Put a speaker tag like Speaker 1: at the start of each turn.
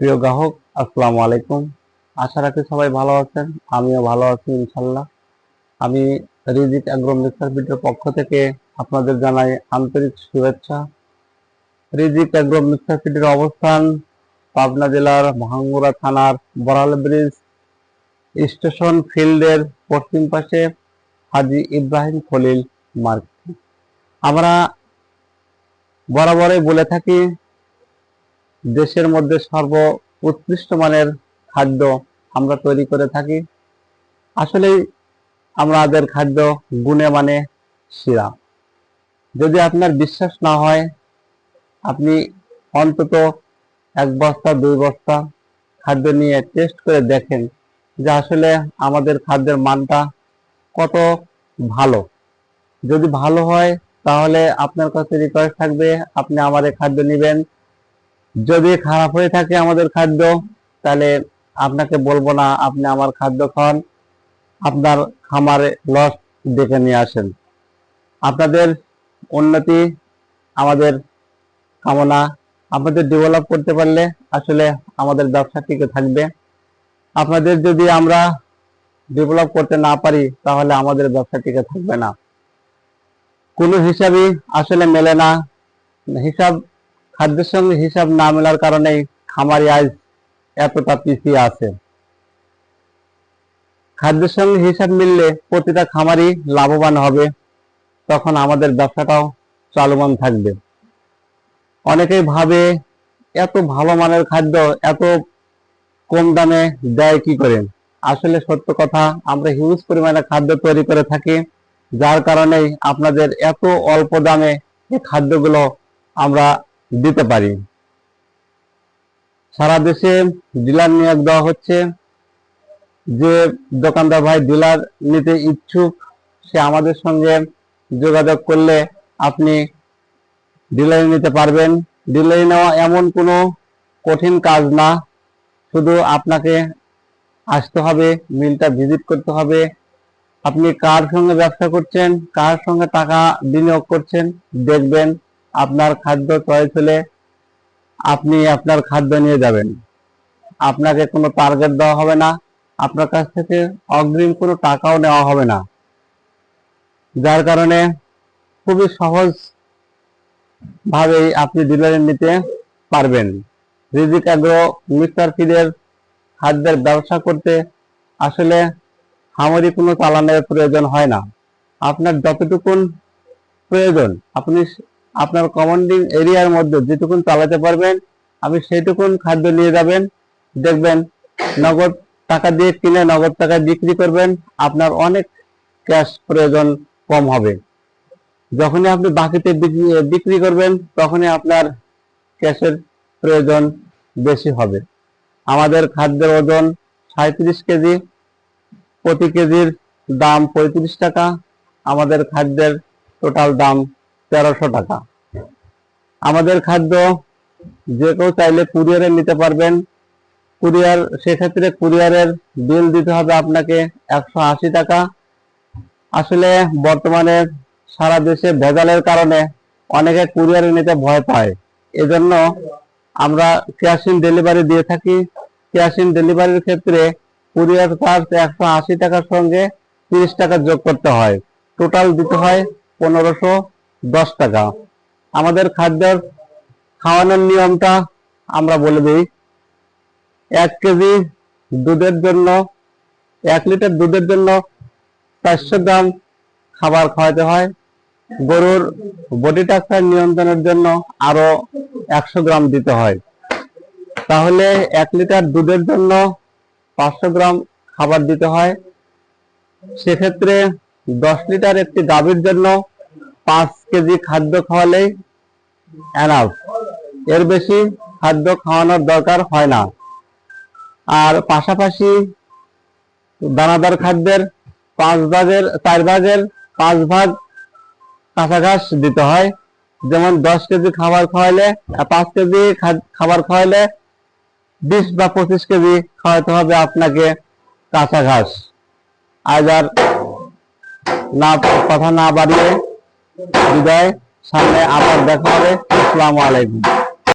Speaker 1: প্রিয় গ্রাহক, আসসালামু আলাইকুম। আশা রাখি সবাই ভালো আছেন, আমিও ভালো আছি ইনশাল্লাহ। আমি রিজিক অ্যাগ্রো মিক্সার ফিডের পক্ষ থেকে আপনাদের জানাই আন্তরিক শুভেচ্ছা। রিজিক অ্যাগ্রো মিক্সার ফিডের অবস্থান পাবনা জেলার ভাঙ্গুড়া থানার বড়াল ব্রিজ স্টেশন ফিল্ডের পশ্চিম পাশে হাজী ইব্রাহিম খলিল মার্কেট। আমরা বরাবরই বলে থাকি, দেশের মধ্যে উৎকৃষ্ট মানের খাদ্য আমরা তৈরি করে থাকি। আসলেই আমাদের খাদ্য গুণে মানে সেরা। যদি আপনার বিশ্বাস না হয়, আপনি অন্তত 1 বস্তা 2 বস্তা খাদ্য নিয়ে টেস্ট করে দেখেন যে আসলে আমাদের খাদ্যের মানটা কত ভালো। যদি ভালো হয় তাহলে আপনার কাছে রিকোয়েস্ট থাকবে আপনি আমাদের খাদ্য নেবেন। যদি খারাপ হয়ে থাকে আমাদের খাদ্য, তাহলে আপনাকে বলবো না আপনি আমার খাদ্য খান, আপনার খামারে লস ডেকে নিয়ে আসেন। আপনাদের উন্নতি আমাদের কামনা। আপনাদের ডেভেলপ করতে পারলে আসলে আমাদের ব্যবসা টিকে থাকবে। আপনাদের যদি আমরা ডেভেলপ করতে না পারি তাহলে আমাদের ব্যবসা টিকে থাকবে না। কোনো হিসাবই আসলে মেলে না। হিসাব খাদ্যের সঙ্গে হিসাব না মেলার কারণেই খামারি আজ এতটা পিছিয়ে আছে। খাদ্যের সঙ্গে হিসাব মিললে প্রতিটা খামারি লাভবান হবে, তখন আমাদের ব্যবসাটাও চলমান থাকবে। অনেকেই ভাবে এত ভালো মানের খাদ্য এত কম দামে দেয় কি করে। আসলে সত্য কথা, আমরা হিউজ পরিমাণে খাদ্য তৈরি করে থাকি, যার কারণেই আপনাদের এত অল্প দামে এই খাদ্যগুলো আমরা দিতে পারি। সারা দেশে ডিলার নিয়োগ দেওয়া হচ্ছে। যে দোকানদার ভাই ডিলার নিতে ইচ্ছুক, সে আমাদের সঙ্গে যোগাযোগ করলে আপনি ডিলারি নিতে পারবেন। ডিলারি নেওয়া এমন কোনো কঠিন কাজ না, শুধু আপনাকে আসতে হবে, মিলটা ভিজিট করতে হবে। আপনি কার সঙ্গে ব্যবসা করছেন, কার সঙ্গে টাকা বিনিয়োগ করছেন, দেখবেন আপনার খাদ্য চয়েস হলে আপনি আপনার খাদ্য নিয়ে যাবেন। আপনাকে কোনো টার্গেট দেওয়া হবে না, আপনার কাছ থেকে অগ্রিম কোনো টাকাও নেওয়া হবে না, যার কারণে খুবই সহজ ভাবেই আপনি ডিলারে নিতে পারবেন। রিজিক অ্যাগ্রো মিক্সার ফিডের খাদ্যের ব্যবসা করতে আসলে খামারি কোনো চালানের প্রয়োজন হয় না। আপনার যতটুকুন প্রয়োজন আপনি আপনার কমান্ডিং এরিয়ার মধ্যে যেটুকুন চালাতে পারবেন, আপনি সেইটুকুন খাদ্য নিয়ে যাবেন। দেখবেন নগদ টাকা দিয়ে কিনে নগদ টাকায় বিক্রি করবেন, আপনার অনেক ক্যাশ প্রয়োজন কম হবে। যখনই আপনি বাকিতে বিক্রি করবেন তখনই আপনার ক্যাশের প্রয়োজন বেশি হবে। আমাদের খাদ্যের ওজন 37 কেজি, প্রতি কেজির দাম 35 টাকা। আমাদের খাদ্যের টোটাল দাম 1300 টাকা। আমাদের খাদ্য যে কেউ চাইলে কুরিয়ারে নিতে পারবেন। সেক্ষেত্রে কুরিয়ারের বিল দিতে হবে আপনাকে 180 টাকা। আসলে বর্তমানে সারা দেশে ভেজালের কারণে অনেকে কুরিয়ারে নিতে ভয় পায়, এজন্য আমরা ক্যাশ ইন ডেলিভারি দিয়ে থাকি। ক্যাশ ইন ডেলিভারির ক্ষেত্রে কুরিয়ার চার্জ 180 টাকার সঙ্গে 30 টাকা যোগ করতে হয়, টোটাল দিতে হয় 1510 টাকা। আমাদের খাদ্যের খাওয়ানোর নিয়মটা আমরা বলে দিই। 1 কেজি দুধের জন্য 1 লিটার দুধের জন্য 400 গ্রাম খাবার খাওয়াতে হয়। গরুর বডি স্ট্রাকচার নিয়ন্ত্রণের জন্য আরো 100 গ্রাম দিতে হয়। তাহলে 1 লিটার দুধের জন্য 500 গ্রাম খাবার দিতে হয়। সেক্ষেত্রে 10 লিটার একটি গাভীর জন্য 5 কেজি খাদ্য খাওয়ালেই এনাফ, এর বেশি খাদ্য খাওয়ানোর দরকার হয় না। আর পাশাপাশি দানাদার খাদ্যের 4 ভাগের 5 ভাগ কাঁচা ঘাস দিতে হয়। যেমন 10 কেজি খাবার খাওয়াইলে 5 কেজি খাবার খাওয়াইলে 20 বা 25 কেজি খাওয়াতে হবে আপনাকে কাঁচা ঘাস। আজ আর কথা না বাড়িয়ে বিদায়, সামনে আবার দেখা হবে। আসসালামু আলাইকুম।